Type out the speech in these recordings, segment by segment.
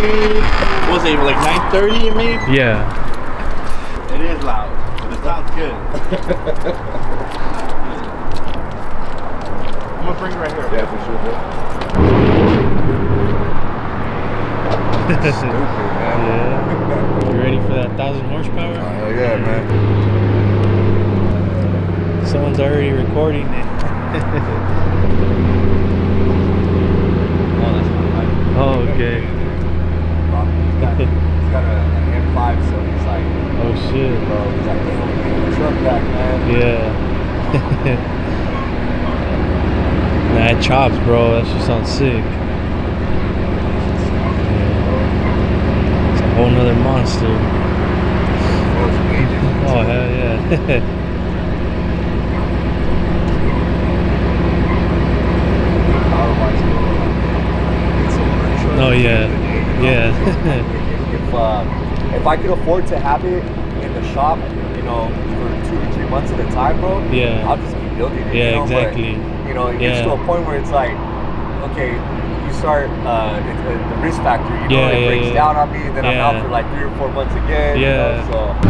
what was it, like 9:30 maybe? Yeah. It is loud, but it sounds good. I'm gonna bring it right here. Yeah, for sure, bro. Stupid, man. Yeah. You ready for that 1,000 horsepower? Hell yeah, man. Someone's already recording it. Oh, that's my bike. Oh, okay. He's got an M5, so he's like, Oh shit. bro, he's like, damn, we need the truck back, man. Yeah. Nah, it chops, bro. That shit sounds sick. Yeah. It's a whole nother monster. Oh hell yeah. Oh yeah. Yeah. If I could afford to have it in the shop, you know, for 2 to 3 months at a time, bro, Yeah. I'll just keep building it. Yeah, you know? exactly. But, you know, it gets to a point where it's like, okay, you start the risk factor, you know, it breaks down on me, and then I'm out for like 3 or 4 months again. Yeah. You know, so.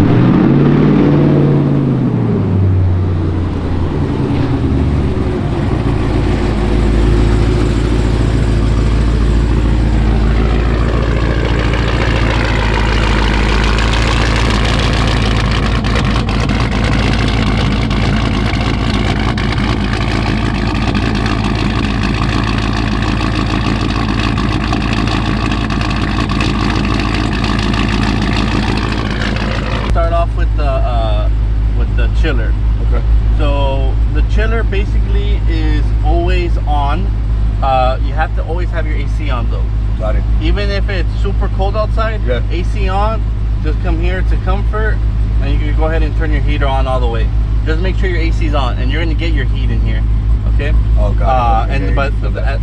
Chiller. Okay. So the chiller basically is always on. You have to always have your AC on though. Got it. Even if it's super cold outside, Yeah. AC on, just come here to comfort, and you can go ahead and turn your heater on all the way. Just make sure your AC's on, and you're gonna get your heat in here. Okay. Oh god. Okay, And but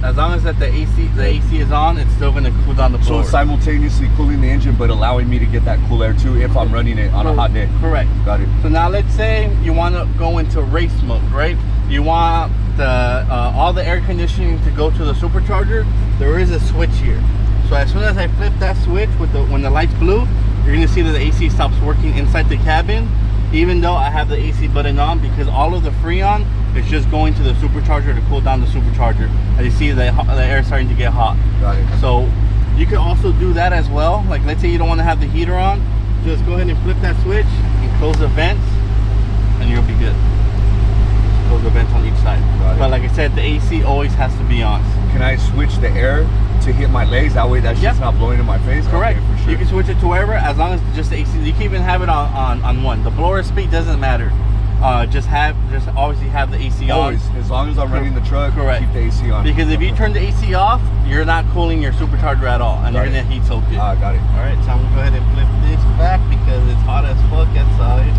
as long as that the AC is on, it's still gonna cool down the floor. So simultaneously cooling the engine, but allowing me to get that cool air too if I'm running it on a hot day. Correct. Got it. So now let's say you want to go into race mode, right? You want the all the air conditioning to go to the supercharger. There is a switch here. So as soon as I flip that switch when the light's blue, you're gonna see that the AC stops working inside the cabin, even though I have the AC button on, because all of the Freon is just going to the supercharger to cool down the supercharger. As you see, the air is starting to get hot. Got it. So you can also do that as well. Like let's say you don't want to have the heater on, just go ahead and flip that switch and close the vents, and you'll be good. Just close the vents on each side. But like I said, the AC always has to be on. Can I switch the air to hit my legs? That way that shit's not blowing in my face? Correct. Okay, for sure. You can switch it to wherever, as long as just the AC. You can even have it on one. The blower speed doesn't matter. Just obviously have the AC on. Always, as long as I'm running the truck, Correct. keep the AC on. Because if you turn the AC off, you're not cooling your supercharger at all, and you're gonna heat soak it. Got it. All right, so I'm gonna go ahead and flip this back because it's hot as fuck outside.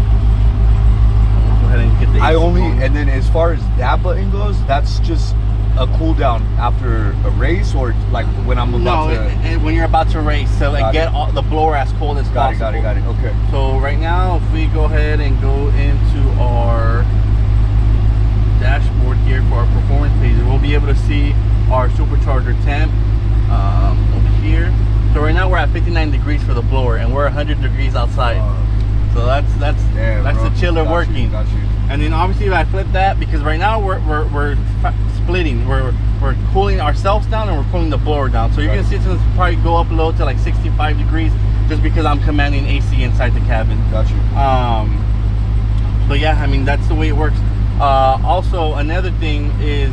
Go ahead and get the AC on. And then as far as that button goes, that's just a cool down after a race, or like when I'm about to. When you're about to race, so like get all the blower as cold as possible. Got it. Okay. So right now, if we go ahead and go into our dashboard here for our performance page, we'll be able to see our supercharger temp over here. So right now we're at 59 degrees for the blower, and we're 100 degrees outside. So that's the chiller working. Got you. And then obviously if I flip that, because right now we're splitting, we're cooling ourselves down and we're cooling the blower down. So you're gonna see it's gonna probably go up low to like 65 degrees, just because I'm commanding AC inside the cabin. Got you. But yeah, I mean that's the way it works. Also another thing is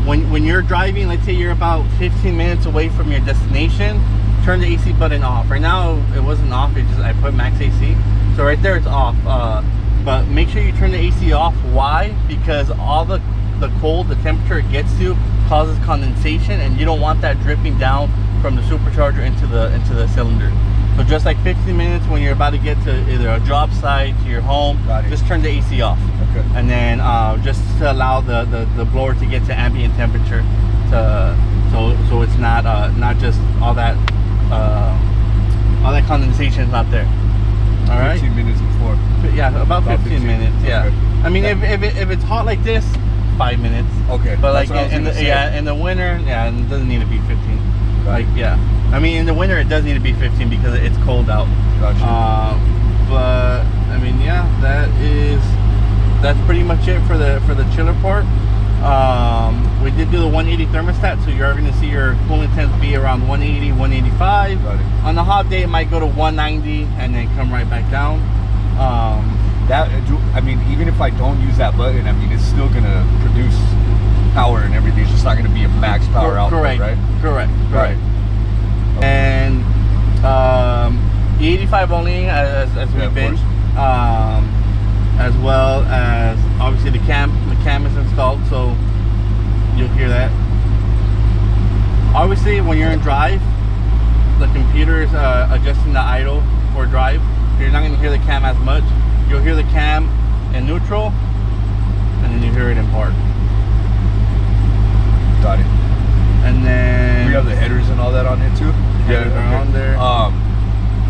when you're driving, let's say you're about 15 minutes away from your destination, turn the AC button off. Right now it wasn't off, I put max AC. So right there it's off. But make sure you turn the AC off. Why? Because all the cold, the temperature it gets to causes condensation, and you don't want that dripping down from the supercharger into the cylinder. So just like 15 minutes when you're about to get to either a job site, to your home, just turn the AC off. Okay. And then just to allow the blower to get to ambient temperature, so it's not just all that condensation is not there. All right. 15 minutes before. Yeah, about 15 minutes. Yeah. Okay. I mean, if it's hot like this, 5 minutes. Okay. But like in the winter, yeah, it doesn't need to be 15. Like, yeah. I mean, in the winter it does need to be 15 because it's cold out. Gotcha. But I mean, yeah, that's pretty much it for the chiller part. We did do the 180 thermostat, so you're going to see your coolant temps be around 180, 185. Got it. On the hot day, it might go to 190 and then come right back down. I mean, even if I don't use that button, I mean, it's still gonna produce power and everything. It's just not gonna be a max power output, right? Correct. And E85 only, as we've been, as well as obviously the cam is installed, so you'll hear that. Obviously, when you're in drive, the computer is adjusting the idle for drive. You're not gonna hear the cam as much. You'll hear the cam in neutral, and then you hear it in park. Got it. And then we have the headers and all that on it too. Headers are on there.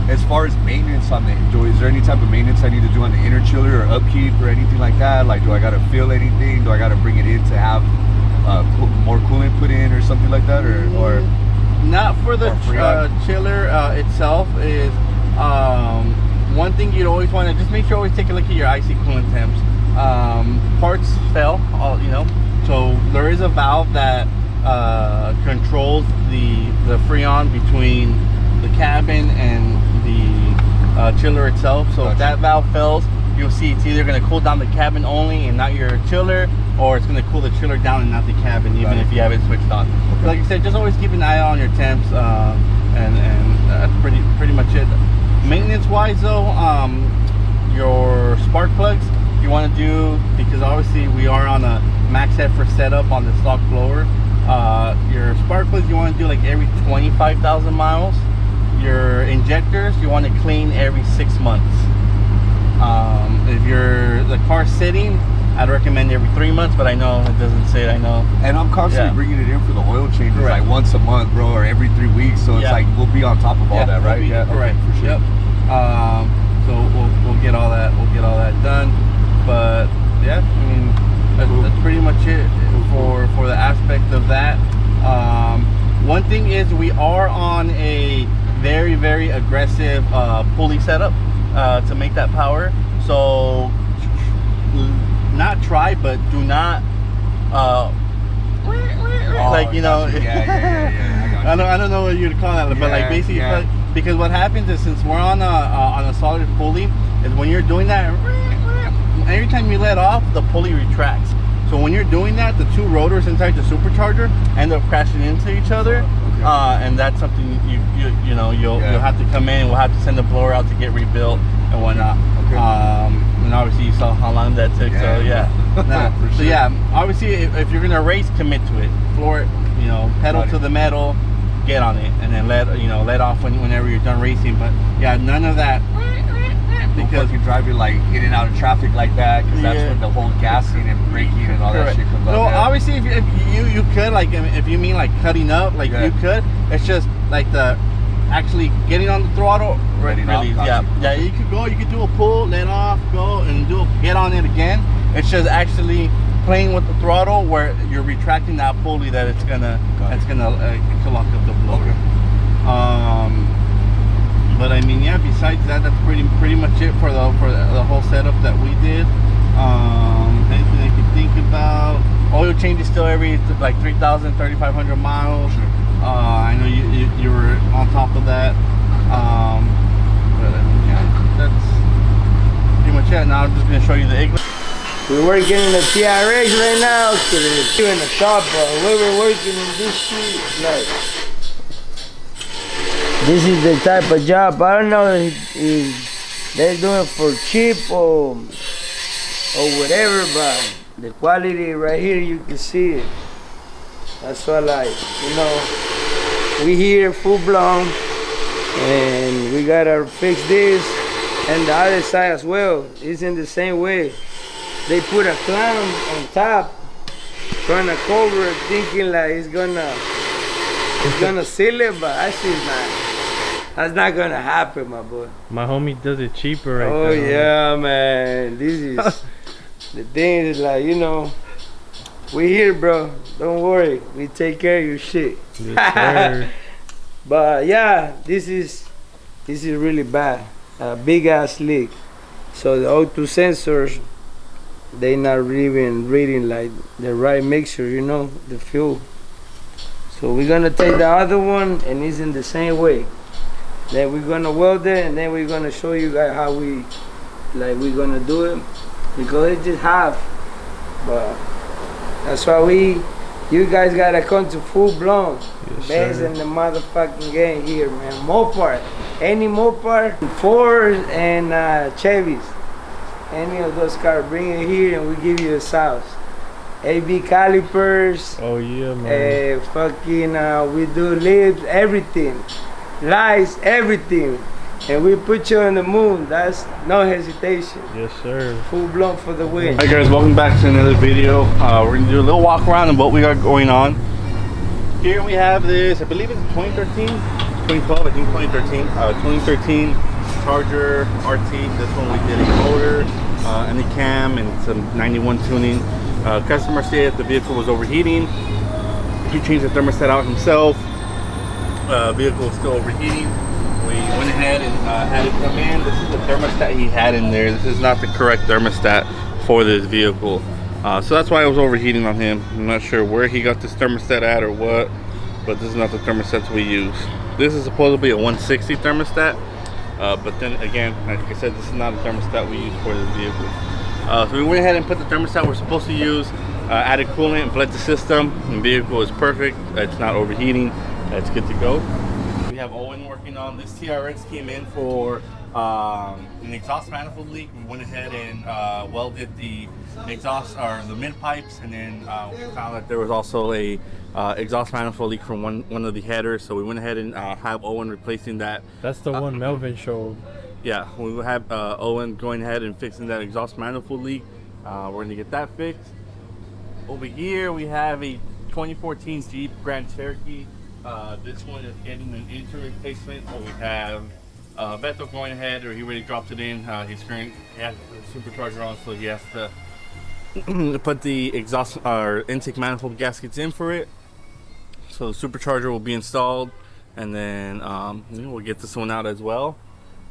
As far as maintenance on the is there any type of maintenance I need to do on the inner chiller or upkeep or anything like that? Like, do I gotta fill anything? Do I gotta bring it in to have more coolant put in or something like that, or not for the chiller itself? Is one thing you'd always want to just make sure always take a look at your IC coolant temps. Parts fail, so there is a valve that controls the freon between the cabin and the chiller itself. So if that valve fails, you'll see it's either going to cool down the cabin only and not your chiller, or it's going to cool the chiller down and not the cabin, even if you have it switched on. Okay. Like I said, just always keep an eye on your temps, and that's pretty much it. Maintenance wise though, your spark plugs you want to do, because obviously we are on a max heifer setup on the stock blower. Your spark plugs you want to do like every 25,000 miles. Your injectors you want to clean every 6 months. If the car's sitting, I'd recommend every 3 months, but I know it doesn't say it, I know. And I'm constantly bringing it in for the oil changes, like once a month, bro, or every 3 weeks. So it's like we'll be on top of all that, right? Correct. Okay, for sure. Yep. So we'll get all that. We'll get all that done. But yeah, I mean that's pretty much it for the aspect of that. One thing is we are on a very, very aggressive pulley setup to make that power. So not try, but do not like, you know, I don't know what you'd call that, but like basically because what happens is, since we're on a solid pulley, is when you're doing that, every time you let off, the pulley retracts. So when you're doing that, the two rotors inside the supercharger end up crashing into each other, and that's something you'll have to come in. We'll have to send the blower out to get rebuilt and whatnot. And obviously you saw how long that took. So yeah, obviously if you're gonna race, commit to it. Floor it, pedal to the metal, get on it, and then let off whenever you're done racing. But yeah, none of that. Because you drive it like in and out of traffic like that, because that's when the whole gassing and braking and all that shit comes up. So obviously, if you could, like, if you mean like cutting up, like you could. It's just like the actually getting on the throttle, release. You could go, you could do a pull, let off, go, and get on it again. It's just actually playing with the throttle where you're retracting that pulley that it's gonna lock up the blower. But I mean, yeah, besides that, that's pretty much it for the whole setup that we did. Anything I can think about? Oil changes still every like 3,000, 3,500 miles. I know you were on top of that. But I mean, yeah, that's pretty much it. Now I'm just gonna show you the IGLA. We're working in the TRX right now, so we're in the shop, but we were working in this shit, like, this is the type of job. I don't know if they're doing for cheap or whatever, but the quality right here, you can see it. That's what, like, we here full blown, and we gotta fix this, and the other side as well. It's in the same way. They put a clamp on top, trying to cover it, thinking like it's gonna seal it, but actually it's not. That's not gonna happen, my boy. My homie does it cheaper right now. Oh yeah, man. This is the thing is, like, we here, bro. Don't worry. We take care of your shit. Yes, sir. But yeah, this is really bad. A big ass leak. So the O2 sensors, they not even reading like the right mixture, you know, the fuel. So we're gonna take the other one and it's in the same way. Then we're gonna weld it and then we're gonna show you guys how we're gonna do it, because it's just half. But that's why you guys gotta come to full blown. Yes, Best sir. in the motherfucking game here, man. Mopar, any Mopar, Fords and Chevys, any of those cars, bring it here and we give you the sauce. AB calipers, Oh yeah, man. fucking, we do lips, everything, lights, everything, and we put you on the moon. That's no hesitation. Yes, sir. Full blown for the win. Hi guys, welcome back to another video. We're gonna do a little walk around of what we got going on. Here we have this, I believe it's 2013, 2012, I think 2013. 2013 Charger RT. This one we did a motor, and a cam, and some 91 tuning. Customer said the vehicle was overheating. He changed the thermostat out himself. Vehicle was still overheating. We went ahead and had it come in. This is the thermostat he had in there. This is not the correct thermostat for this vehicle. So that's why it was overheating on him. I'm not sure where he got this thermostat at or what, but this is not the thermostats we use. This is supposedly a 160 thermostat, but then again, like I said, this is not a thermostat we use for this vehicle. So we went ahead and put the thermostat we're supposed to use, added coolant, and bled the system. The vehicle is perfect. It's not overheating. It's good to go. We have Owen working on this. TRX came in for an exhaust manifold leak. We went ahead and welded the exhaust or the mid pipes, and then we found that there was also a exhaust manifold leak from one of the headers. So we went ahead and have Owen replacing that. That's the one Melvin showed. Yeah, we will have Owen going ahead and fixing that exhaust manifold leak. We're going to get that fixed. Over here we have a 2014 Jeep Grand Cherokee. This one is getting an intro replacement. We have Beto going ahead, or he already dropped it in. He has the supercharger on, so he has to put the exhaust or intake manifold gaskets in for it. So the supercharger will be installed, and then we'll get this one out as well.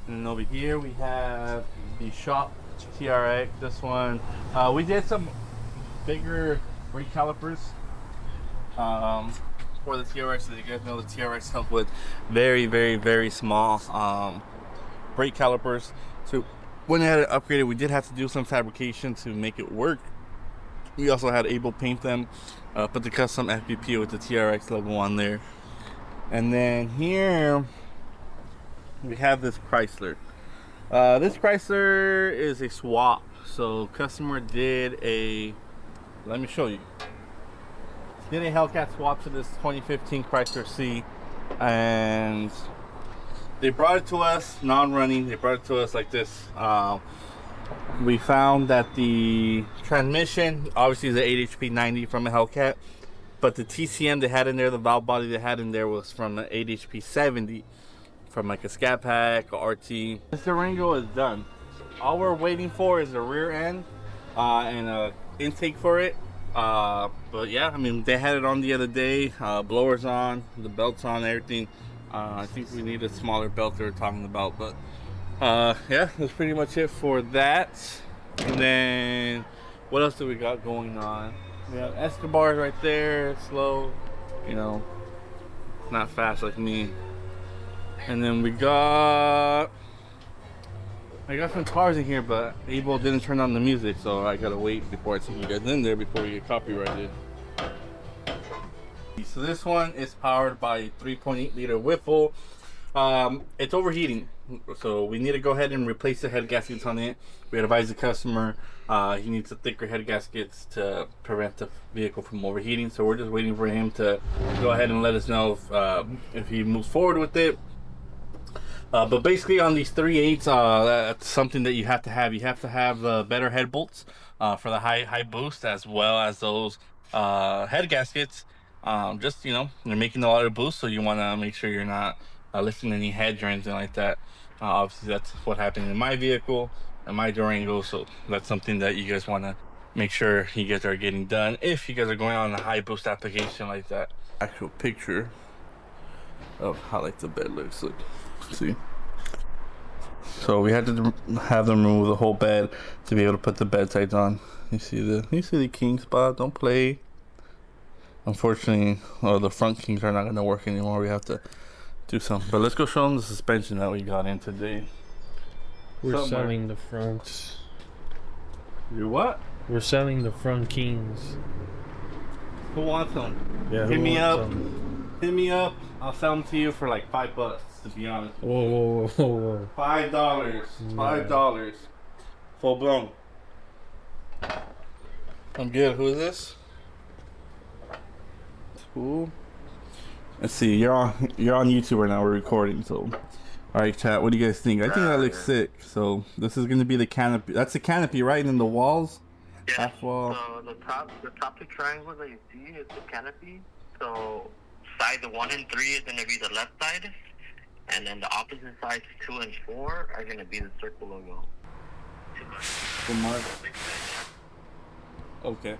And then over here we have the shop TRX. This one, we did some bigger brake calipers for the TRX. So you guys know the TRX comes with very, very, very small brake calipers. So when I had it upgraded, we did have to do some fabrication to make it work. We also had Able paint them, put the custom FBP with the TRX logo on there. And then here we have this Chrysler. This Chrysler is a swap. So customer did a, let me show you. Did a Hellcat swap to this 2015 Chrysler C, and they brought it to us non-running. They brought it to us like this. We found that the transmission obviously is an 8 HP 90 from a Hellcat, but the TCM they had in there, the valve body they had in there, was from an 8 HP 70 from like a Scat Pack or RT. This Durango is done. All we're waiting for is the rear end and a intake for it. But yeah, I mean, they had it on the other day. Blowers on, the belts on, everything. I think we need a smaller belt they were talking about, but yeah, that's pretty much it for that. And then what else do we got going on? We have Escobars right there, slow, you know, not fast like me. And then I got some cars in here, but Abel didn't turn on the music, so I gotta wait before I take you guys in there before we get copyrighted. So this one is powered by a 3.8 liter Whipple. It's overheating, so we need to go ahead and replace the head gaskets on it. We advise the customer he needs a thicker head gaskets to prevent the vehicle from overheating. So we're just waiting for him to go ahead and let us know if he moves forward with it. But basically on these 3.8s, that's something that you have to have. You have to have the better head bolts for the high boost, as well as those head gaskets. Just, you know, they're making a lot of boost, so you want to make sure you're not lifting any heads or anything like that. Obviously that's what happened in my vehicle and my Durango, so that's something that you guys want to make sure you guys are getting done if you guys are going on a high boost application like that. Actual picture of how like the bed looks. Look, see. So we had to have them remove the whole bed to be able to put the bed sides on. You see the king spot? Don't play. Unfortunately, the front kings are not going to work anymore. We have to do something. But let's go show them the suspension that we got in today. We're selling the fronts. You what? We're selling the front kings. Who wants them? Yeah, hit me up. Hit me up. I'll sell them to you for like $5, to be honest. Whoa. $5. $5. Full blown. I'm good. Who is this? Who? Let's see. You're on YouTube right now. We're recording. So, all right, chat. What do you guys think? I think that looks sick. So this is gonna be the canopy. That's the canopy, right? And then the walls. Yeah. Half wall. So the top two triangles that you see is the canopy. So side 1 and 3 is gonna be the left side, and then the opposite sides 2 and 4 are gonna be the circle logo. Okay.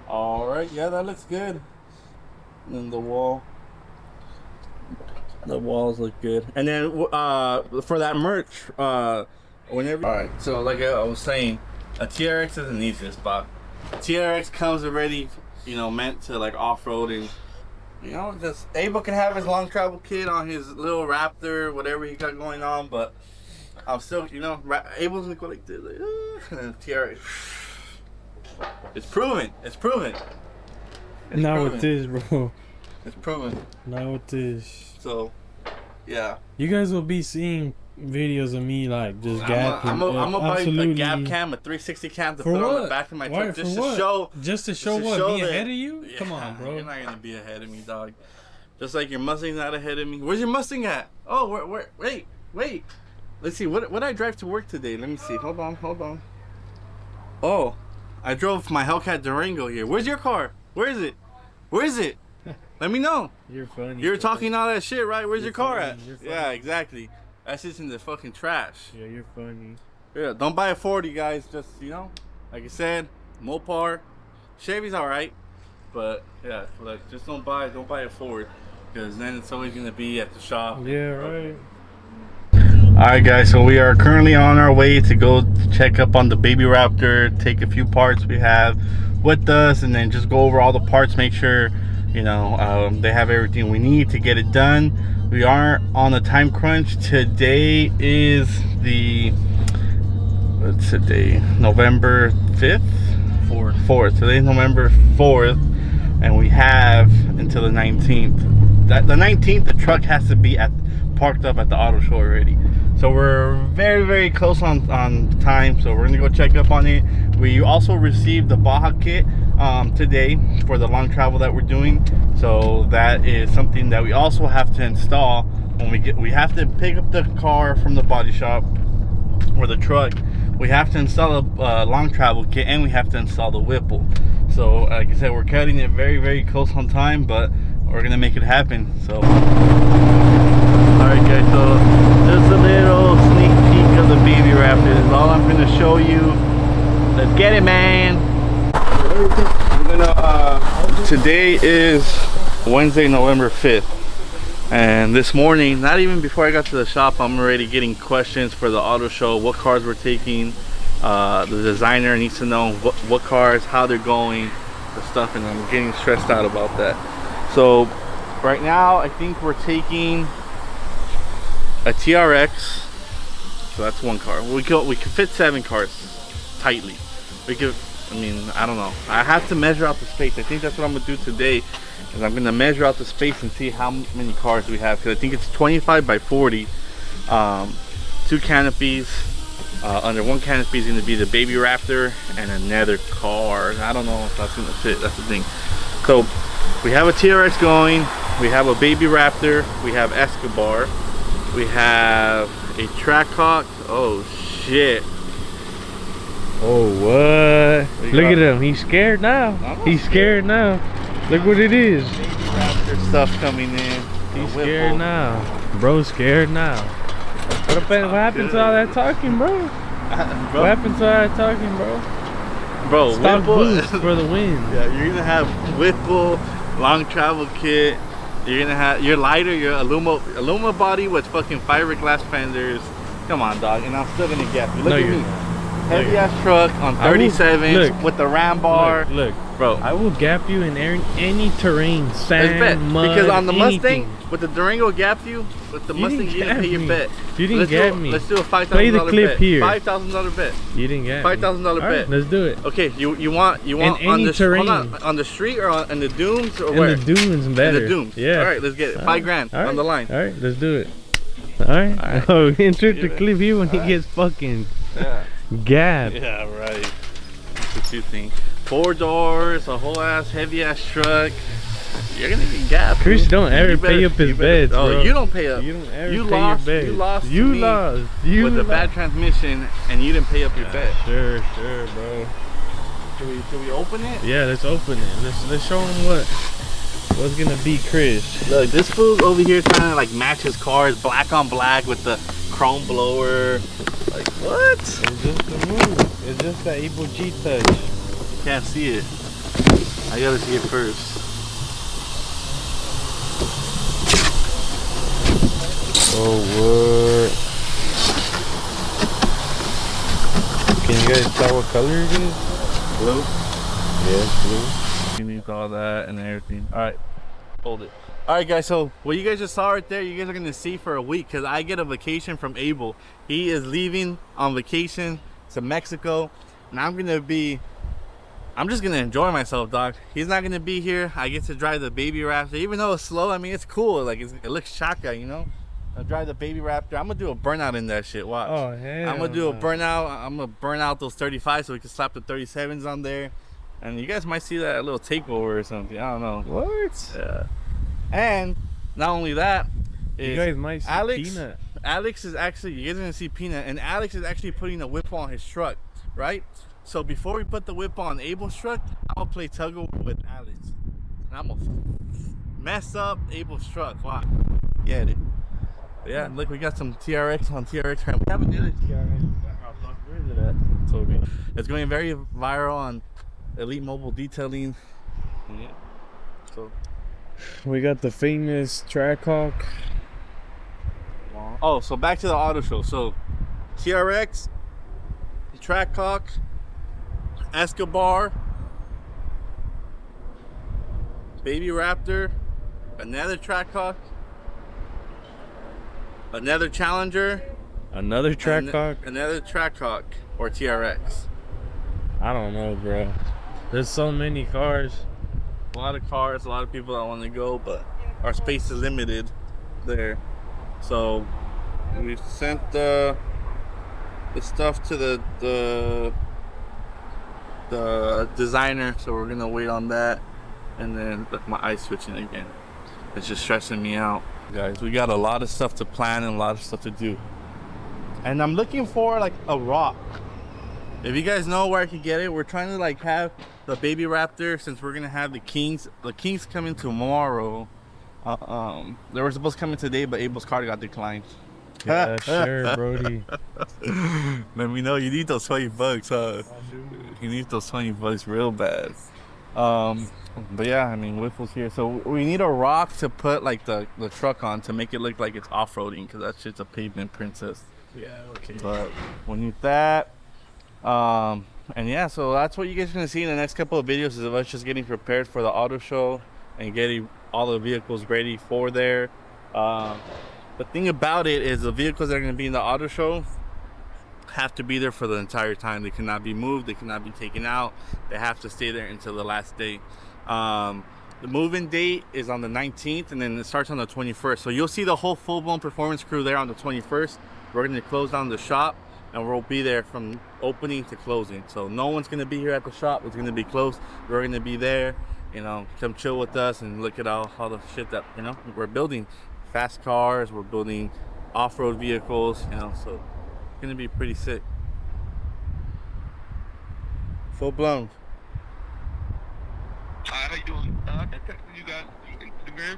All right. Yeah, that looks good. And then the wall. The walls look good. And then for that merch, whenever. All right. So like I was saying, a TRX is an easiest spot. TRX comes already, you know, meant to like off-road, and you know, just Abel can have his long travel kit on his little Raptor, whatever he got going on. But I'm still, you know, Abel's gonna go like this, like, and then TRX. It's proven. It's proven. Not with this, bro. It's proven. Not with this. So, yeah. You guys will be seeing videos of me like just gapping. I'm gonna buy a gap cam, a 360 cam to put on the back of my truck just to show. Just to show what? Be ahead of you? Yeah, come on, bro. You're not gonna be ahead of me, dog. Just like your Mustang's not ahead of me. Where's your Mustang at? Oh, wait. Let's see. What I drive to work today? Let me see. Hold on. Oh, I drove my Hellcat Durango here. Where's your car? Where is it? Let me know. You're funny. You're talking all that shit, right? Where's your car at? Yeah, exactly. That's just in the fucking trash. Yeah, you're funny. Yeah, don't buy a 40, guys. Just, you know, like I said, Mopar. Chevy's alright. But, yeah, like, just don't buy a Ford. Because then it's always going to be at the shop. Yeah, right. Alright, guys. So we are currently on our way to go check up on the Baby Raptor. Take a few parts we have with us. And then just go over all the parts. Make sure, you know, they have everything we need to get it done. We are on a time crunch. Today is what's today? November 5th? 4th. Today's November 4th, and we have until the 19th. The 19th, the truck has to be parked up at the auto show already. So we're very, very close on time. So we're gonna go check up on it. We also received the Baja kit today for the long travel that we're doing. So that is something that we also have to install when we have to pick up the car from the body shop or the truck. We have to install a long travel kit, and we have to install the Whipple. So like I said, we're cutting it very, very close on time, but we're gonna make it happen. So alright guys, so just a little sneak peek of the Baby Raptor. This is all I'm gonna show you. Let's get it, man. Today is Wednesday, November 5th, and this morning, not even before I got to the shop, I'm already getting questions for the auto show, what cars we're taking. The designer needs to know what cars, how they're going, the stuff, and I'm getting stressed out about that. So right now I think we're taking a TRX. So that's one car. We could fit 7 cars tightly. We could, I mean, I don't know. I have to measure out the space. I think that's what I'm gonna do today. Is I'm gonna measure out the space and see how many cars we have. Because I think it's 25 by 40. 2 canopies. Under one canopy is gonna be the Baby Raptor and another car. I don't know if that's gonna fit. That's the thing. So we have a TRX going. We have a Baby Raptor. We have Escobar. We have a Trackhawk. Oh shit. Oh, what? Look at him. He's scared now. He's scared now. Look what it is. Baby Raptor stuff coming in. He's scared now. Bro's scared now. What happened to all that talking, bro? What happened to all that talking, bro? Bro, Stock Whipple boost for the win. Yeah, you're gonna have Whipple, long travel kit, You're gonna have your lighter, your Aluma body with fucking fiberglass fenders. Come on, dog, and I'm still gonna get you. Look at me. Heavy ass truck on 37 with the ram bar. Look, bro. I will gap you in any terrain, sand, mud, because on the anything. Mustang, with the Durango gap you, with the Mustang you didn't pay your bet. You didn't gap me. Let's do a $5,000 bet. Play the clip here. $5,000 bet. You didn't get $5,000 bet. Right, let's do it. Okay, you want any terrain. On the street or in the dunes or in where? The dunes better. In the dunes. Yeah. All right, let's get it. $5,000 on the line. All right, let's do it. All right. Oh, insert the clip here when he gets fucking gapped. Yeah, right. That's what you think. 4 doors, a whole ass heavy ass truck. You're gonna get gapped. Chris don't ever pay up his beds, bro. Oh, you don't pay up. You don't ever you pay lost, your beds. You lost. With a bad transmission, and you didn't pay up your bet. Sure, bro. Should we open it? Yeah, let's open it. Let's show him what's gonna be Chris. Look, this fool over here trying to like match his cars, black on black with the chrome blower. Like what? It's just the move. It's just that Evil G touch. You can't see it. I gotta see it first. Oh, what? Can you guys tell what color it is? Blue? Yeah, blue. You need all that and everything. Alright, hold it. Alright guys, so what you guys just saw right there, you guys are going to see for a week because I get a vacation from Abel. He is leaving on vacation to Mexico and I'm just going to enjoy myself, dog. He's not going to be here. I get to drive the Baby Raptor. Even though it's slow, I mean, it's cool. Like, it looks shotgun, you know? I'll drive the Baby Raptor. I'm gonna do a burnout in that shit. Watch. Oh hell. I'm gonna do a burnout. I'm gonna burn out those 35s so we can slap the 37s on there, and you guys might see that little takeover or something. I don't know. What? Yeah. And not only that, you guys might see Peanut. Alex is actually, you guys are gonna see Peanut, and Alex is actually putting a whip on his truck, right? So before we put the whip on Abel's truck, I'm gonna play tug of war with Alex, and I'm gonna mess up Abel's truck. Wow. Get it. Yeah, look, we got some TRX on TRX. We haven't did a TRX. Where is it at? Toby. It's going very viral on Elite Mobile Detailing. Yeah. So we got the famous Trackhawk. Oh, so back to the auto show. So TRX, Trackhawk, Escobar, Baby Raptor, another Trackhawk, another Challenger, another Trackhawk, another Trackhawk or TRX. I don't know, bro. There's so many cars. A lot of cars, a lot of people that want to go, but our space is limited there. So we sent the stuff to the designer, so we're gonna wait on that. And then look, my eye's switching again. It's just stressing me out. Guys, we got a lot of stuff to plan and a lot of stuff to do, and I'm looking for like a rock. If you guys know where I can get it, we're trying to like have the Baby Raptor, since we're gonna have the Kings coming tomorrow. They were supposed to come in today, but Abel's car got declined. Yeah, sure, Brody. Let me know. You need those $20, huh? You need those $20 real bad. But yeah, I mean, Whiffle's here, so we need a rock to put like the truck on to make it look like it's off-roading, because that shit's a pavement princess. Yeah, okay. But we need that. And yeah, so that's what you guys are gonna see in the next couple of videos, is of us just getting prepared for the auto show and getting all the vehicles ready for there. The thing about it is the vehicles that are gonna be in the auto show have to be there for the entire time. They cannot be moved, they cannot be taken out, they have to stay there until the last day. The move-in date is on the 19th, and then it starts on the 21st. So you'll see the whole full-blown performance crew there on the 21st. We're going to close down the shop, and we'll be there from opening to closing. So no one's going to be here at the shop. It's going to be closed. We're going to be there, you know, come chill with us and look at all the shit that, you know, we're building. Fast cars, we're building off-road vehicles, you know, so it's going to be pretty sick. Full-blown. Hi, how you doing? I texted you guys on Instagram.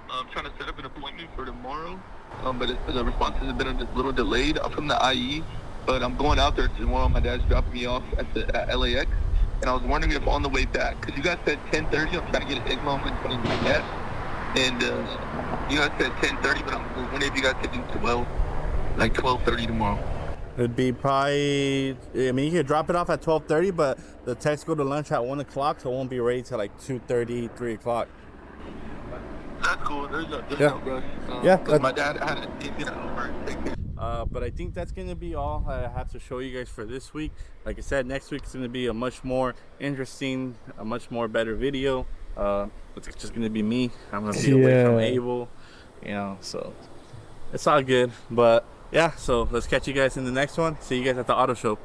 I'm trying to set up an appointment for tomorrow, but the responses have been a little delayed. I'm from the IE, but I'm going out there tomorrow. My dad's dropping me off at LAX, and I was wondering if on the way back, because you guys said 10:30, I'm trying to get an egg moment and yet. And you guys said 10:30, but I'm wondering if you guys could do 12, like 12:30 tomorrow. It'd be probably, I mean, you could drop it off at 12:30, but the techs go to lunch at 1 o'clock, so it won't be ready till like 2:30, 3 o'clock. That's cool. There's no rush. Yeah, Because my dad had to over and take care. But I think that's going to be all I have to show you guys for this week. Like I said, next week is going to be a much more interesting, a much more better video. It's just going to be me. I'm going to be away from Abel, you know, so it's all good. But yeah, so let's catch you guys in the next one. See you guys at the auto show.